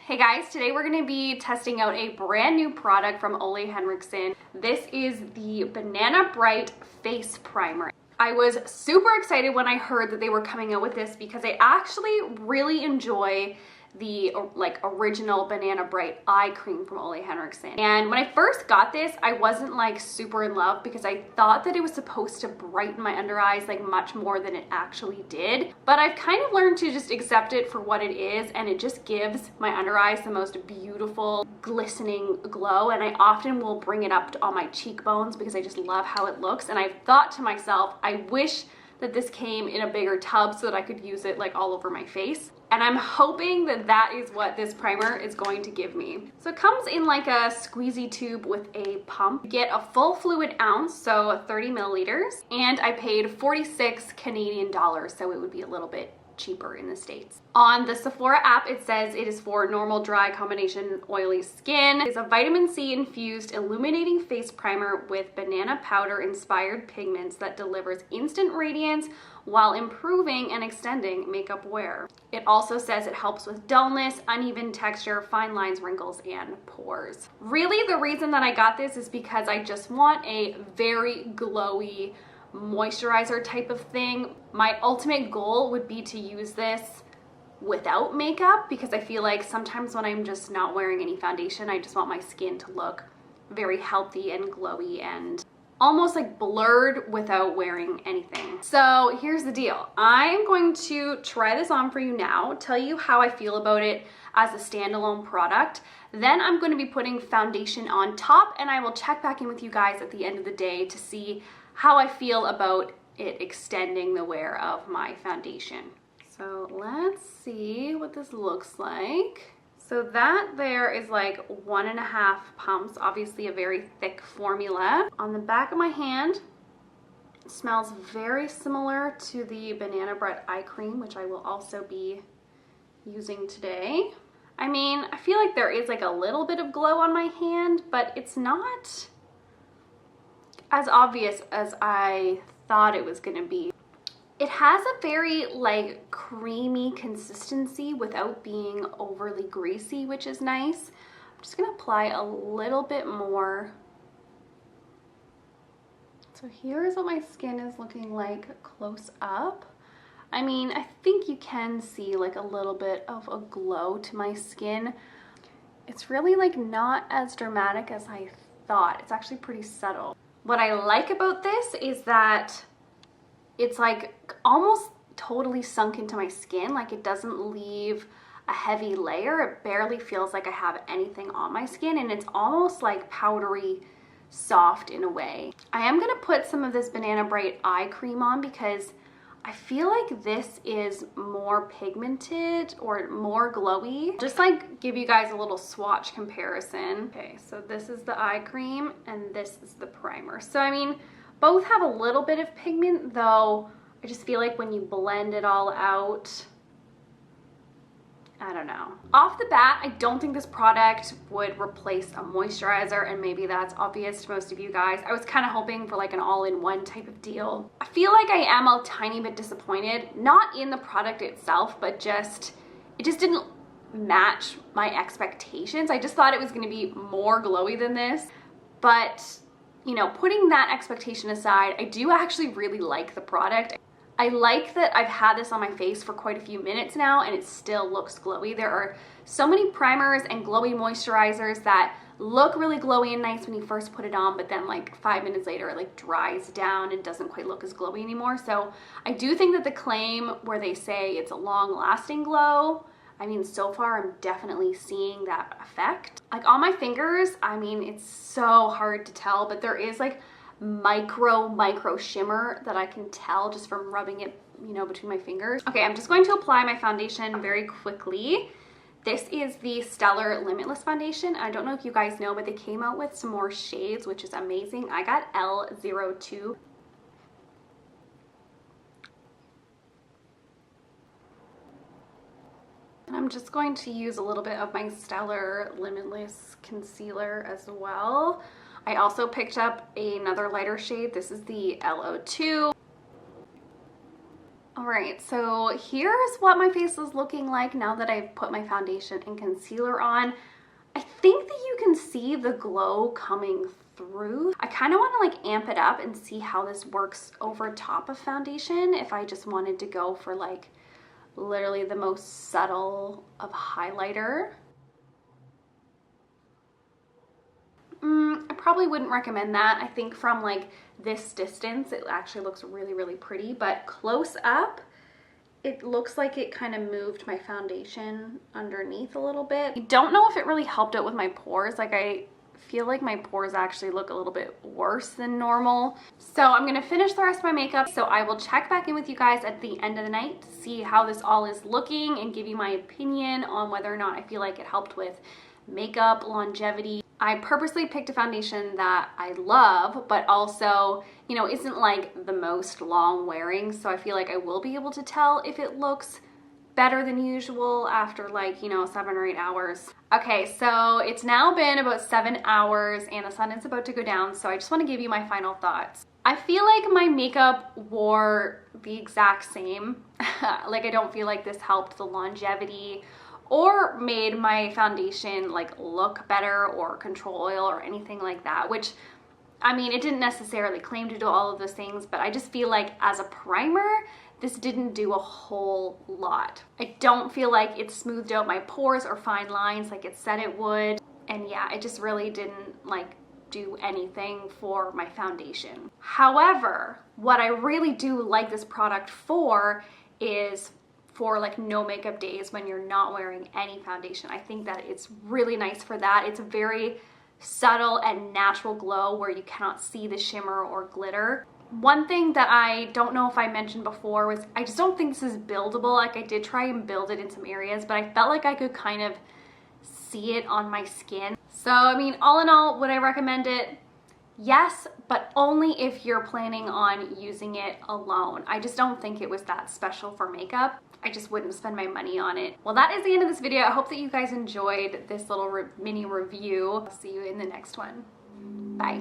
Hey guys, today we're going to be testing out a brand new product from Ole Henriksen. This is the Banana Bright Face Primer. I was super excited when I heard that they were coming out with this because I actually really enjoy the original Banana Bright eye cream from Ole Henriksen. And when I first got this, I wasn't like super in love because I thought that it was supposed to brighten my under eyes like much more than it actually did. But I've kind of learned to just accept it for what it is, and it just gives my under eyes the most beautiful glistening glow. And I often will bring it up on my cheekbones because I just love how it looks. And I've thought to myself, I wish that this came in a bigger tub so that I could use it like all over my face. And I'm hoping that that is what this primer is going to give me. So it comes in like a squeezy tube with a pump. You get a full fluid ounce, so 30 milliliters, and I paid 46 Canadian dollars, so it would be a little bit cheaper in the States. On the Sephora app, it says it is for normal, dry, combination, oily skin. It's a vitamin C infused illuminating face primer with banana powder inspired pigments that delivers instant radiance while improving and extending makeup wear. It also says it helps with dullness, uneven texture, fine lines, wrinkles, and pores. Really, the reason that I got this is because I just want a very glowy moisturizer type of thing. My ultimate goal would be to use this without makeup because I feel like sometimes when I'm just not wearing any foundation, I just want my skin to look very healthy and glowy and almost like blurred without wearing anything. So here's the deal. I'm going to try this on for you now, tell you how I feel about it as a standalone product. Then I'm going to be putting foundation on top, and I will check back in with you guys at the end of the day to see how I feel about it extending the wear of my foundation. So let's see what this looks like. So that there is like 1.5 pumps, obviously a very thick formula. On the back of my hand, it smells very similar to the Banana Bright eye cream, which I will also be using today. I mean, I feel like there is like a little bit of glow on my hand, but it's not as obvious as I thought it was gonna be. It has a very like creamy consistency without being overly greasy, which is nice. I'm just gonna apply a little bit more. So here's what my skin is looking like close up. I mean, I think you can see like a little bit of a glow to my skin. It's really like not as dramatic as I thought. It's actually pretty subtle. What I like about this is that it's like almost totally sunk into my skin. Like it doesn't leave a heavy layer. It barely feels like I have anything on my skin, and it's almost like powdery soft in a way. I am gonna put some of this Banana Bright eye cream on because I feel like this is more pigmented or more glowy. Just like give you guys a little swatch comparison. Okay, so this is the eye cream and this is the primer. So I mean, both have a little bit of pigment, though I just feel like when you blend it all out, I don't know. Off the bat, I don't think this product would replace a moisturizer, and maybe that's obvious to most of you guys. I was kind of hoping for like an all-in-one type of deal. I feel like I am a tiny bit disappointed, not in the product itself, but just, it just didn't match my expectations. I just thought it was gonna be more glowy than this, but you know, putting that expectation aside, I do actually really like the product. I like that I've had this on my face for quite a few minutes now and it still looks glowy. There are so many primers and glowy moisturizers that look really glowy and nice when you first put it on, but then like 5 minutes later it like dries down and doesn't quite look as glowy anymore. So I do think that the claim where they say it's a long-lasting glow, I mean, so far I'm definitely seeing that effect. Like on my fingers, I mean, it's so hard to tell, but there is like micro shimmer that I can tell just from rubbing it, you know, between my fingers. Okay, I'm just going to apply my foundation very quickly. This is the Stellar Limitless foundation. I don't know if you guys know, but they came out with some more shades, which is amazing. I got L02. And I'm just going to use a little bit of my Stellar Limitless concealer as well. I also picked up another lighter shade. This is the L02. Alright, so here's what my face is looking like now that I've put my foundation and concealer on. I think that you can see the glow coming through. I kind of want to like amp it up and see how this works over top of foundation if I just wanted to go for like literally the most subtle of highlighter. I probably wouldn't recommend that. I think from like this distance it actually looks really, really pretty, but close up it looks like it kind of moved my foundation underneath a little bit. I don't know if it really helped out with my pores. Like I feel like my pores actually look a little bit worse than normal. So I'm gonna finish the rest of my makeup. So I will check back in with you guys at the end of the night to see how this all is looking and give you my opinion on whether or not I feel like it helped with makeup longevity. I purposely picked a foundation that I love, but also, you know, isn't like the most long wearing. So I feel like I will be able to tell if it looks better than usual after like, you know, 7 or 8 hours. Okay, so it's now been about 7 hours and the sun is about to go down. So I just want to give you my final thoughts. I feel like my makeup wore the exact same. Like I don't feel like this helped the longevity or made my foundation like look better or control oil or anything like that, which I mean, it didn't necessarily claim to do all of those things, but I just feel like as a primer, this didn't do a whole lot. I don't feel like it smoothed out my pores or fine lines like it said it would. And yeah, it just really didn't like do anything for my foundation. However, what I really do like this product for is for like no makeup days when you're not wearing any foundation. I think that it's really nice for that. It's a very subtle and natural glow where you cannot see the shimmer or glitter. One thing that I don't know if I mentioned before was I just don't think this is buildable. Like I did try and build it in some areas, but I felt like I could kind of see it on my skin. So I mean, all in all, would I recommend it? Yes, but only if you're planning on using it alone. I just don't think it was that special for makeup. I just wouldn't spend my money on it. Well, that is the end of this video. I hope that you guys enjoyed this little mini review. I'll see you in the next one. Bye.